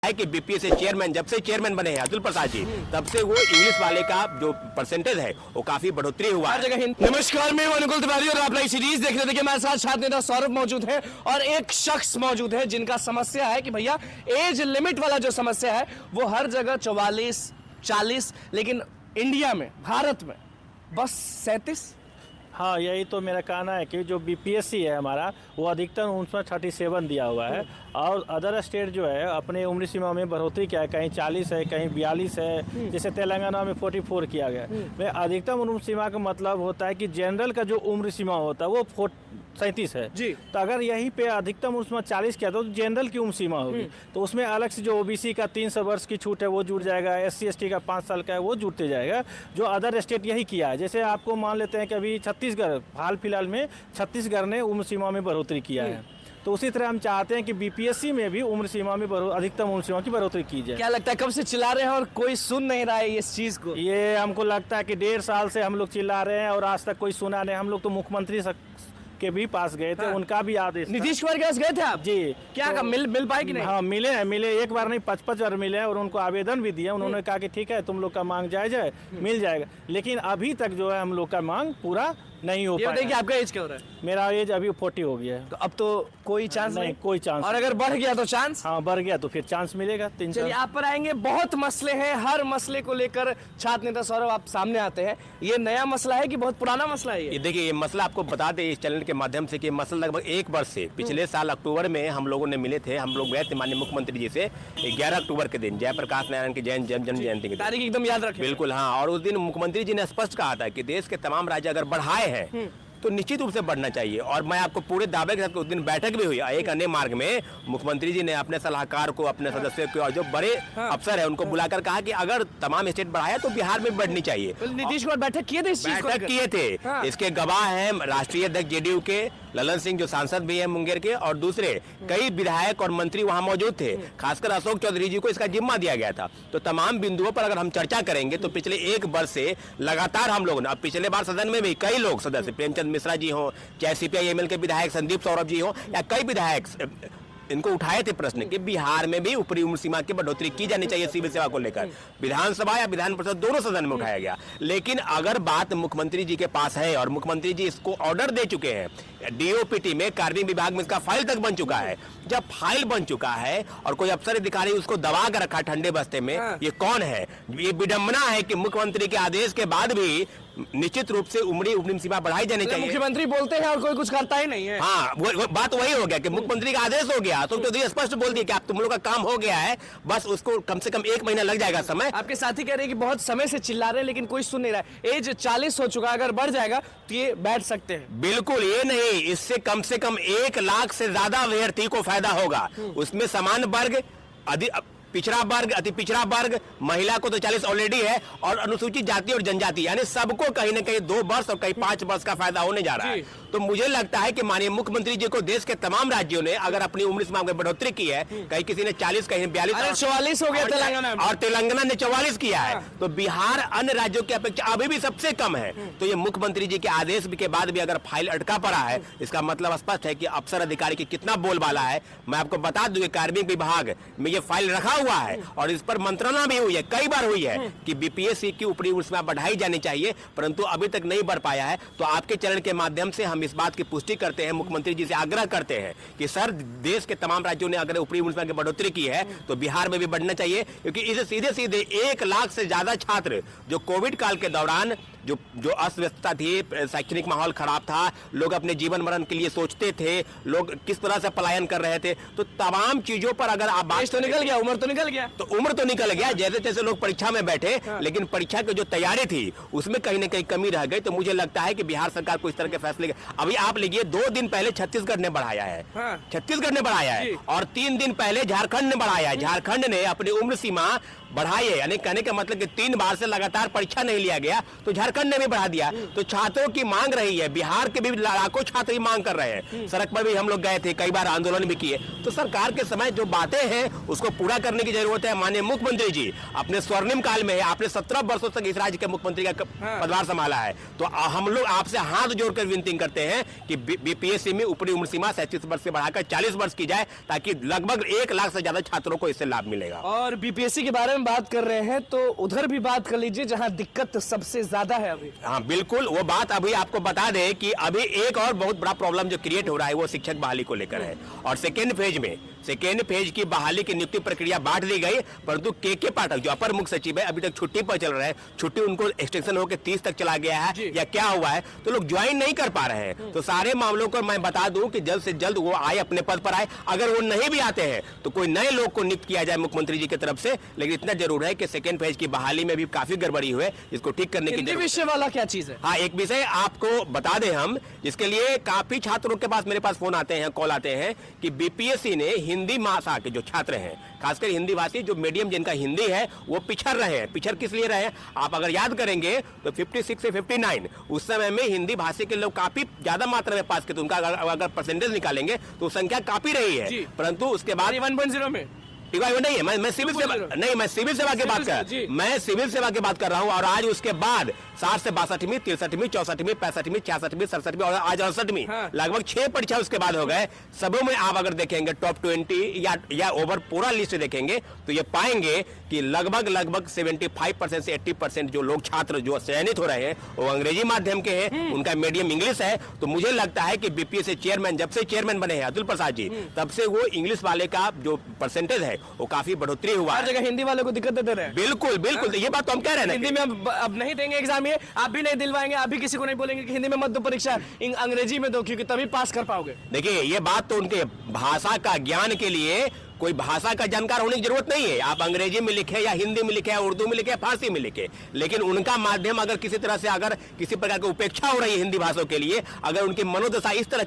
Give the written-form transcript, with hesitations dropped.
है कि BPSC chairman जब से चेयरमैन बने हैं अतुल प्रसाद जी, तब से वो इंग्लिश वाले का जो परसेंटेज है वो काफी बढ़ोतरी हुआ हर जगह नमस्कार, मैं अनुकुल तिवारी और आप नई सीरीज देख रहे थे। हमारे साथ छात्र नेता सौरभ मौजूद है और एक शख्स मौजूद है जिनका समस्या है कि भैया एज लिमिट वाला जो समस्या है वो हर जगह 44, 40, लेकिन इंडिया में, भारत में बस 37। हाँ, यही तो मेरा कहना है कि जो बीपीएससी है हमारा वो अधिकतम उसमें 37 दिया हुआ है और अदर स्टेट जो है अपने उम्र सीमा में बढ़ोतरी किया है, कहीं 40 है, कहीं 42 है, जैसे तेलंगाना में 44 किया गया है। अधिकतम उम्र सीमा का मतलब होता है कि जनरल का जो उम्र सीमा होता है वो 37 है जी। तो अगर यहीं पे अधिकतम उसमें 40 किया तो जनरल की उम्र सीमा होगी, तो उसमें अलग से जो ओबीसी का 300 वर्ष की छूट है वो जुड़ जाएगा, SC/ST का 5 साल का है वो जुड़ते जाएगा। जो अदर स्टेट यही किया है, जैसे आपको मान लेते हैं कि अभी छत्तीसगढ़ हाल फिलहाल में छत्तीसगढ़ ने उम्र सीमा में बढ़ोतरी किया है, तो उसी तरह हम चाहते हैं कि बीपीएससी में भी उम्र सीमा में अधिकतम उम्र सीमा की बढ़ोतरी की जाए। क्या लगता है कब से चिल्ला रहे हैं और कोई सुन नहीं रहा है इस चीज को? ये हमको लगता है कि 1.5 साल से हम लोग चिल्ला रहे हैं और आज तक कोई सुना नहीं। हम लोग तो मुख्यमंत्री के भी पास गए थे, उनका भी आदेश। नीतीश कुमार के पास गए थे आप? जी। क्या तो, मिल पाए कि नहीं? हाँ, मिले एक बार नहीं 55 बार मिले और उनको आवेदन भी दिया। उन्होंने कहा कि ठीक है तुम लोग का मांग जायज है, मिल जाएगा, लेकिन अभी तक जो है हम लोग का मांग पूरा नहीं हो पाया। देखिए आपका एज क्या हो रहा है? मेरा एज अभी 40 हो गया है। तो अब तो कोई चांस नहीं? कोई चांस। और अगर बढ़ गया तो चांस? हाँ, बढ़ गया तो फिर चांस मिलेगा 3 साल। चलिए आप पर आएंगे। बहुत मसले हैं, हर मसले को लेकर छात्र नेता सौरभ आप सामने आते हैं। ये नया मसला है कि बहुत पुराना मसला है? ये देखिए, ये मसला आपको बता दें इस चैनल के माध्यम से कि मसला लगभग 1 वर्ष से, पिछले साल अक्टूबर में हम लोगों ने मिले थे। हम लोग गए थे माननीय मुख्यमंत्री जी से 11 अक्टूबर के दिन, जयप्रकाश नारायण की जन्म जयंती की तारीख एकदम याद रखें। बिल्कुल हाँ। और उस दिन मुख्यमंत्री जी ने स्पष्ट कहा था कि देश के तमाम राज्य अगर बढ़ाए हैं तो निश्चित रूप से बढ़ना चाहिए। और मैं आपको पूरे दावे के साथ उस दिन बैठक भी हुई एक अन्य मार्ग में। मुख्यमंत्री जी ने अपने सलाहकार को, अपने सदस्यों को और जो बड़े अफसर है उनको बुलाकर कहा कि अगर तमाम स्टेट बढ़ाया तो बिहार में बढ़नी चाहिए। नीतीश कुमार बैठक किए थे इस चीज को? बैठक किए थे। इसके गवाह हैं राष्ट्रीय अध्यक्ष जेडीयू के ललन सिंह जो सांसद भी हैं मुंगेर के, और दूसरे कई विधायक और मंत्री वहां मौजूद थे। खासकर अशोक चौधरी जी को इसका जिम्मा दिया गया था। तो तमाम बिंदुओं पर अगर हम चर्चा करेंगे तो पिछले 1 वर्ष से लगातार हम लोगों ने, अब पिछले बार सदन में भी कई लोग सदस्य, प्रेमचंद मिश्रा जी हो, चाहे CPI-ML के विधायक संदीप सौरभ जी हो, या कई विधायक इनको उठाए थे प्रश्न कि बिहार में भी ऊपरी उम्र सीमा की बढ़ोतरी की जानी चाहिए सिविल सेवा को लेकर। विधानसभा या विधान परिषद दोनों सदन में उठाया गया। लेकिन अगर बात मुख्यमंत्री जी के पास है और मुख्यमंत्री जी इसको ऑर्डर दे चुके हैं, DOPT में कार्मिक विभाग में इसका फाइल तक बन चुका है, जब फाइल बन चुका है और कोई अफसर अधिकारी उसको दबा कर रखा ठंडे बस्ते में, ये कौन है? ये विडंबना है कि मुख्यमंत्री के आदेश के बाद भी निश्चित रूप से उम्र सीमा बढ़ाई जानी चाहिए। मुख्यमंत्री बोलते हैं और कोई कुछ करता ही नहीं है। हाँ, वो बात वही हो गया कि मुख्यमंत्री का आदेश हो गया तो चौधरी स्पष्ट बोल दिया कि आप तुम लोग का काम हो गया है, बस उसको कम से कम 1 महीना लग जाएगा समय। आपके साथी कह रहे हैं कि बहुत समय से चिल्ला रहे हैं लेकिन कोई सुन नहीं रहा है। एज 40 हो चुका है, अगर बढ़ जाएगा तो ये बैठ सकते हैं। बिल्कुल ये नहीं, इससे कम से कम 1 लाख से ज्यादा अभ्यर्थी को फायदा होगा। उसमें समान वर्ग, पिछड़ा वर्ग, अति पिछड़ा वर्ग, महिला को तो 40 ऑलरेडी है, और अनुसूचित जाति और जनजाति, यानी सबको कहीं ना कहीं 2 वर्ष और कहीं 5 वर्ष का फायदा होने जा रहा है। तो मुझे लगता है कि माननीय मुख्यमंत्री जी को देश के तमाम राज्यों ने अगर अपनी उम्र सीमा में बढ़ोतरी की है, कहीं किसी ने 40, कहीं 42, 44 हो गया तेलंगाना में, और तेलंगाना ने 44 किया है, तो बिहार अन्य राज्यों की अपेक्षा अभी भी सबसे कम है। तो ये मुख्यमंत्री जी के आदेश के बाद भी अगर फाइल अटका पड़ा है, इसका मतलब स्पष्ट है कि अफसर अधिकारी की कितना बोलबाला है। मैं आपको बता दूं कार्मिक विभाग में ये फाइल रखा हुआ है और इस पर मंत्रणा भी हुई है, कई बार हुई है कि बीपीएससी की ऊपरी उम्र सीमा बढ़ाई जानी चाहिए, परंतु अभी तक नहीं बढ़ पाया है। तो आपके चैनल के माध्यम से हम इस बात की पुष्टि करते हैं, मुख्यमंत्री जी से आग्रह करते हैं कि सर, देश के तमाम राज्यों ने अगर ऊपरी उम्र सीमा की बढ़ोतरी की है तो बिहार में भी बढ़ना चाहिए, क्योंकि इसे सीधे सीधे 1 लाख से ज्यादा छात्र जो कोविड काल के दौरान जो अस्तव्यस्तता थी, शैक्षणिक माहौल खराब था, लोग अपने जीवन मरण के लिए सोचते थे, लोग किस तरह से पलायन कर रहे थे, तो तमाम चीजों पर अगर आप बात तो निकल गया, उम्र तो निकल गया, तो उम्र तो निकल गया, जैसे जैसे लोग परीक्षा में बैठे, लेकिन परीक्षा की जो तैयारी थी उसमें कहीं ना कहीं कमी रह गई। तो मुझे लगता है कि बिहार सरकार को इस तरह के फैसले, अभी आप लीजिए 2 दिन पहले छत्तीसगढ़ ने बढ़ाया है, छत्तीसगढ़ ने बढ़ाया है, और 3 दिन पहले झारखंड ने बढ़ाया है। झारखंड ने अपनी उम्र सीमा बढ़ाइए, यानी कहने का मतलब कि 3 बार से लगातार परीक्षा नहीं लिया गया तो झारखंड ने भी बढ़ा दिया। तो छात्रों की मांग रही है, बिहार के भी लाखों छात्र ही मांग कर रहे हैं, सड़क पर भी हम लोग गए थे, कई बार आंदोलन भी किए। तो सरकार के समय जो बातें हैं उसको पूरा करने की जरूरत है। माननीय मुख्यमंत्री जी अपने स्वर्णिम काल में है, आपने 17 वर्षों तक इस राज्य के मुख्यमंत्री का पदभार संभाला है, तो हम लोग आपसे हाथ जोड़कर विनती करते हैं कि बीपीएससी में ऊपरी उम्र सीमा 37 वर्ष से बढ़ाकर 40 वर्ष की जाए, ताकि लगभग 1 लाख से ज्यादा छात्रों को इससे लाभ मिलेगा। और बीपीएससी के बारे में बात कर रहे हैं तो उधर भी बात कर लीजिए जहां दिक्कत सबसे ज्यादा है अभी। हाँ बिल्कुल, वो बात अभी आपको बता दें कि अभी एक और बहुत बड़ा प्रॉब्लम जो क्रिएट हो रहा है वो शिक्षक बहाली को लेकर है। और सेकेंड फेज की बहाली की नियुक्ति प्रक्रिया बांट दी गई, परंतु के पाठक जो अपर मुख्य सचिव है अभी तक छुट्टी पर चल रहे हैं, छुट्टी उनको एक्सटेंशन होकर 30 तक चला गया है या क्या हुआ है, तो लोग ज्वाइन नहीं कर पा रहे हैं। तो सारे मामलों को मैं बता दूं कि जल्द से जल्द वो आए, अपने पद पर आए। अगर वो नहीं भी आते हैं तो कोई नए लोग को नियुक्त किया जाए मुख्यमंत्री जी की तरफ से। लेकिन इतना जरूर है कि सेकेंड फेज की बहाली में भी काफी गड़बड़ी हुई है, इसको ठीक करने की जरूरत है। विषय वाला क्या चीज है? हाँ, एक विषय आपको बता दें हम, जिसके लिए काफी छात्रों के पास मेरे पास फोन आते हैं, कॉल आते हैं कि बीपीएससी ने हिंदी भाषा के जो छात्र हैं, खासकर हिंदी भाषी जो मीडियम जिनका हिंदी है, वो पिछड़ रहे हैं। पिछड़ किस लिए रहे हैं? आप अगर याद करेंगे तो 56 से 59 उस समय में हिंदी भाषी के लोग काफी ज्यादा मात्रा में पास किए थे। उनका अगर परसेंटेज निकालेंगे तो संख्या काफी रही है, परंतु उसके बाद 1.0 में नहीं है। मैं सिविल सेवा नहीं, मैं सिविल सेवा की बात कर रहा हूं। और आज उसके बाद 60 से 62वीं, 63वीं, 64वीं, 65वीं, 66वीं, 67वीं और आज 68वीं, लगभग 6 परीक्षा उसके बाद हो गए। सबों में आप अगर देखेंगे टॉप 20 या ओवर पूरा लिस्ट देखेंगे तो ये पाएंगे कि लगभग 75% से 80% जो लोग छात्र जो चयनित हो रहे हैं वो अंग्रेजी माध्यम के हैं, उनका मीडियम इंग्लिश है। तो मुझे लगता है कि बीपीएससी चेयरमैन जब से चेयरमैन बने हैं अतुल प्रसाद जी, तब से वो इंग्लिश वाले का जो परसेंटेज है वो काफी बढ़ोतरी हुआ है। हर जगह हिंदी वालों को दिक्कत दे रहे हैं। बिल्कुल बिल्कुल, तो ये बात तो हम कह रहे हैं हिंदी में अब नहीं देंगे एग्जाम, ये आप भी नहीं दिलवाएंगे, आप भी किसी को नहीं बोलेंगे कि हिंदी में मत दो परीक्षा, अंग्रेजी में दो, क्योंकि तभी पास कर पाओगे। देखिए ये बात तो उनके भाषा का ज्ञान के लिए कोई भाषा का जानकार होने की जरूरत नहीं है। आप अंग्रेजी में लिखे या हिंदी में लिखे या उर्दू में लिखे या फारसी में लिखे, लेकिन उनका माध्यम अगर किसी तरह से अगर किसी प्रकार की उपेक्षा हो रही है हिंदी भाषा के लिए, अगर उनकी मनोदशा इस तरह